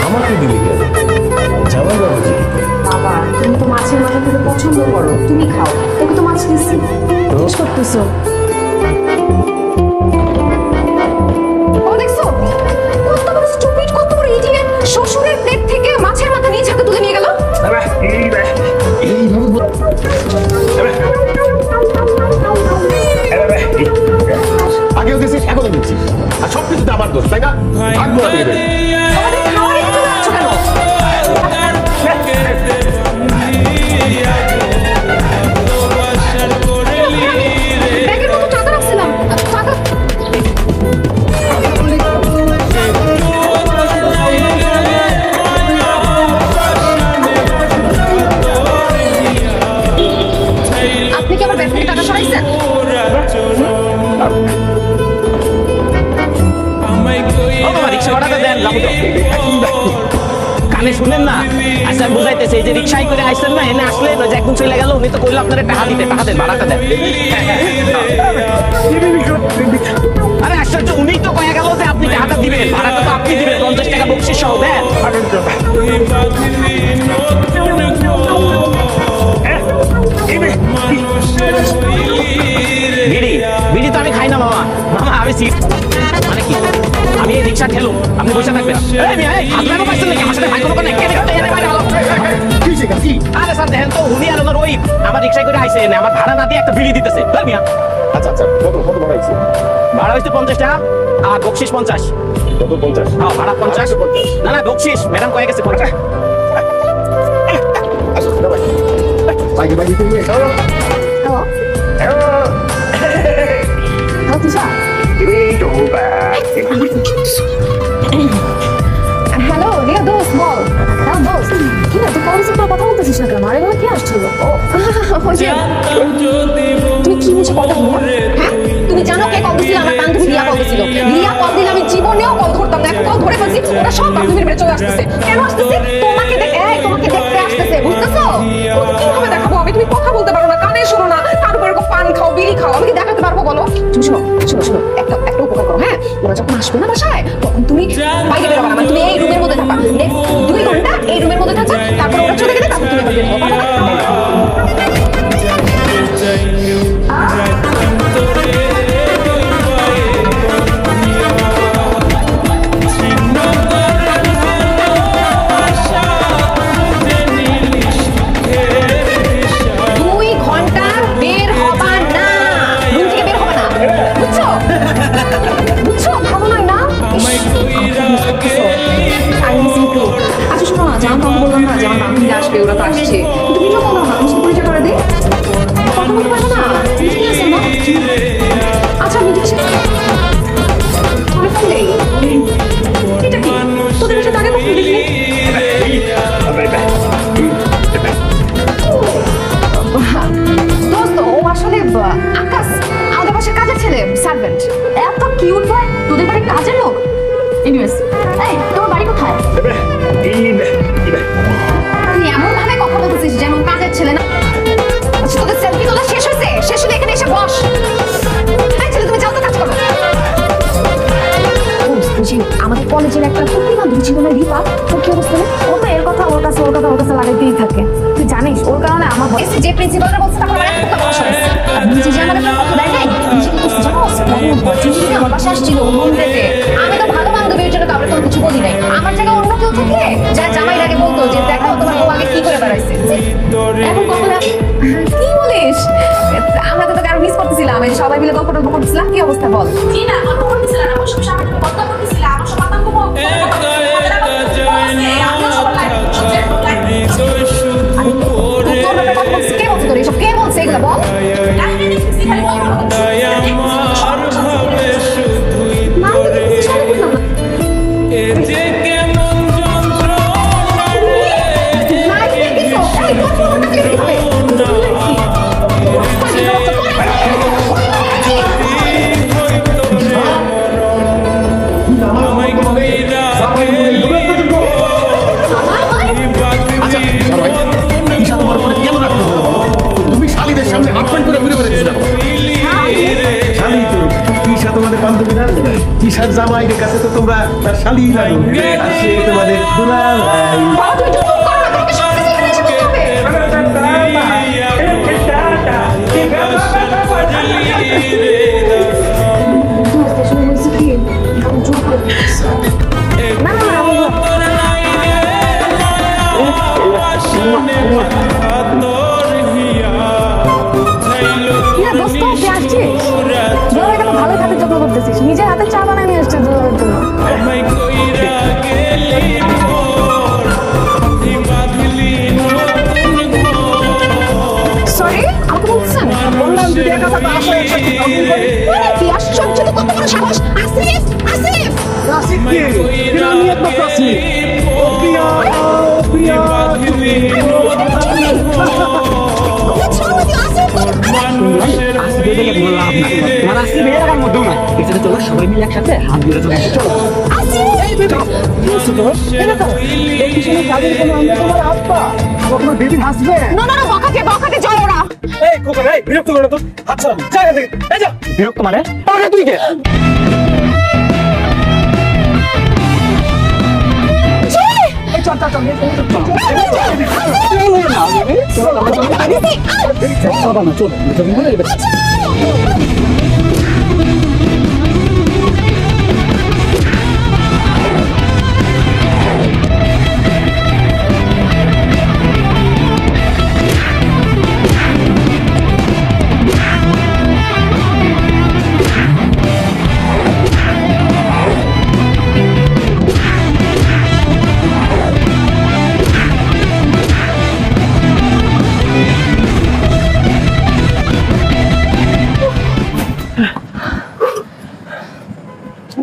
আমাকে দিলি কেন? জামাই বাবুজি বাবা তুমি তো মাছের মাথা থেকে পছন্দ করো, তুমি খাও। তোকে তো মাছ দিচ্ছি, জিজ্ঞেস করতেছো। ও দেখছো কত বড় স্টুপিড, কত বড় ইডিয়েট! শ্বশুরের প্লেট থেকে মাছের মাথা নিয়ে ছাদে তুলে নিয়ে গেল। আগেও দিয়েছিস, এখনো দিচ্ছি, আর সব কিছুতে আমার দোষ, তাই না? থাকবো না থেকে আমাদের খাওয়ার একটু লাগছো কেন? ব্যাগের মতো টাকা রাখছিলাম, টাকা। আপনি কি আমার ব্যাগ থেকে টাকা সরাইছেন? রিক্সা ভাড়াটা দেন কানে শুনেন না। আচ্ছা আমি বুঝাইতেছি, এই যে রিক্সায় করে আসছেন না, এনে আসলে যে একদম চলে গেল, উনি তো কইলো আপনারা টাকা দিতে, টাকা দেন, ভাড়াটা দেন। আরে আশ্চর্য, উনি তো কয়ে গেল যে আপনি টাকাটা দিবেন, ভাড়াটা তো আপনি দিবেন, 50 টাকা বকশিশ সহ দেন। বিড়ি বিড়ি তো আমি খাই না মামা, মামা আমি সিট মানে কি, আমি এই রিক্সা ঠেলুম, আপনি বসে থাকবেন। আরে স্যার দেখেন তো, উনি আর ওনার ওই আমার রিক্সায় করে আইসে, আমার ভাড়া না দিয়ে একটা বিড়ি দিতেছে। আচ্ছা আচ্ছা, কত কত বাড়াইছি? ভাড়া হয়েছে 50 টাকা আর বকশিস 50। কত 50? হ্যাঁ ভাড়া 50। না না বকশিস ম্যাডাম কয়ে গেছে 50। আচ্ছা ভাই, বাইকে বাইকে তুমি hello hello Tisha. Hello Riya, দোস্ত বল। হ্যাঁ দোস্ত, কি না তুই কলেজে তোর কথা বলতেছিস না কেন? আরে বলে কি আসছিল? ও ওই যে তুই কি বুঝে কথা বল? হ্যাঁ তুমি জানো কে কল দিছিল? আমার বান্ধবী রিয়া কল দিছিল। রিয়া কল দিলে আমি জীবনেও কল ধরতাম না, এখন কল ধরে ফেলছি। ওরা সব বান্ধবীর মেরে চলে আসতেছে। কেন আসতেছে? তোমাকে দেখে, এই তোমাকে দেখতে আসতেছে, বুঝতেছো? কিভাবে দেখাবো আমি? তুমি কথা বলতে পারো না, কানে শোনো না, তার উপর এরকম পান খাও, বিড়ি খাও, আমি কি দেখাতে পারবো বলো? তুমি শোনো শোনো শোনো, একটা একটা উপকার করো। হ্যাঁ ওরা যখন আসবে না বাসায়, তখন তুমি বাইরে বেরোবা না, মানে তুমি এই রুমের মধ্যে থাকবা। নেক্সট 2 ঘন্টা এই রুমের মধ্যে থাকবা, তারপর ওরা চলে গেলে তারপর তুমি বের হবো। আসবে, ওরা তো আসছে, তুমি তো বলো না, তুমি পরিচয় করে দিই, কথা বলতে পারবো না। আচ্ছা আমি জিজ্ঞেস এটা কি তোদের সাথে আগে কখনো দেখিনি? দোস্ত ও আসলে আকাশ, আমাদের বাসার কাজের ছেলে, সার্ভেন্ট। এত কিউট বয়, তোদের বাড়ির কাজের লোক। এনিওয়েজ, এই তোমার বাড়ি কোথায়? তুই এমন ভাবে কথা বলতেছিস যেন কাজের ছেলে না। আচ্ছা তোদের সেলফি তোলা শেষ হয়েছে? শেষ হলে এখানে এসে বস। এই ছেলে তুমি যাও তো, কাজ করো। বুঝি আমাদের কলেজের একটা প্রতিমা ছিল না, রিপা, তোর কি অবস্থা? ও তো এর কথা ওর কাছে লাগাইতেই থাকে। তুই জানিস ওর কারণে আমার এসে যে প্রিন্সিপালরা বলছে তারপর আমার একটা কথা শুনেছি। আর নিজে যে আমাদের কথা দেয় নাই, নিজে কি করছে জানো? আমার বাসায় আসছিল রুম থেকে। আমি তো ভালো বান্ধবীর জন্য কাউকে কোনো কিছু বলি নাই। আমার জায়গায় অন্য কেউ থাকে যা জামাইর আগে বলতো যে দেখো তোমার বউ আগে কি করে বেড়াইছে। এখন কখন কি বলিস? আমরা তো তোকে আরো মিস করতেছিলাম, এই সবাই মিলে গল্প টল্প করতেছিলাম। কি অবস্থা বল? কি না গল্প করতেছিলাম, আমার সব সামনে গল্প করতেছিলাম, আমার সব কথা কে বলছে তোর এসব? কে বলছে এগুলো বল? তুমি শালীদের সামনে হাফ প্যান্ট করে ঘুরে বেড়াচ্ছিস। শালী তো কি সাথে তোমাদের বান্ধবী না? তিশার জামাইয়ের কাছে তো তোমরা তার শালি লাগো আর সে তোমাদের দুলাভাই। বাবা তুমি একটু চুপ করো না, তোমাকে সব কিছু জিজ্ঞেস করতে হবে। দোস্ত, আসলে হয়েছে কি, আমি জোর করে দিচ্ছি। না, না, না, আমি ইয়া, দোস্ত, তুই আসছিস? দুলাভাইকে তো ভালোই খাতির যত্ন করতেছিস। নিজের হাতে চা বানায় নিয়ে আসছিস দুলাভাইয়ের জন্য। সরি, আমাকে বলছেন? বললাম যদি একা থাকো আসো একসাথে shopping করি। বলে কি আশ্চর্য, তো কত বড় সাহস! আসিফ, আসিফ! রাশিদ কে? কিন্তু আমি একমাত্র আছি। ও প্রিয়া, ও প্রিয়া, What's wrong with you, Asif? আসবে দেখে বললাম না তোমার আসবে বের আমার মধ্যেও না এখানে চলো সবাই মিলে একসাথে হাত ধরে চলে চলো আসিফ! তোমার বেবির হাসবে। না, না, না, বকাতে যায় ওরা। এই কোথায় এই বিরক্ত করো তো হাত ছাড়াবো জায়গা থেকে এই যা বিরক্ত মানে পাকা তুই কে এই চল চল চল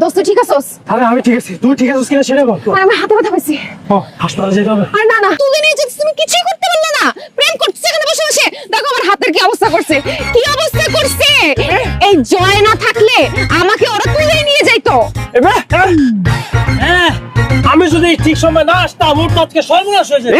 দোস্ত, ঠিক আছোস? আরে আমি ঠিক আছি তুই ঠিক আছিস কিনা সেটা বল আর আমি হাতে ব্যথা পাইছি। ও হাসপাতালে যেতে হবে আর না, না, তুলে নিয়ে যেতে তুমি কিছুই করতে পারলে না। প্রেম করছে এখানে বসে বসে। দেখো আমার হাতের কি অবস্থা করছে, কি অবস্থা করছে। এই জয় না থাকলে আমাকে ওরা তুলে নিয়ে যাইতো। আমি যদি ঠিক সময় না আসতাম ওর তো আজকে সর্বনাশ হয়ে যেত।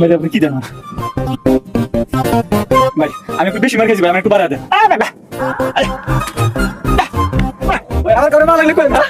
ভাই আপনি কি জানেন ভাই আমি একটু বেশি মার খেয়েছি ভাই আমি একটু বাড়া দেন ভাই আমার কারণে না লাগলে করেন না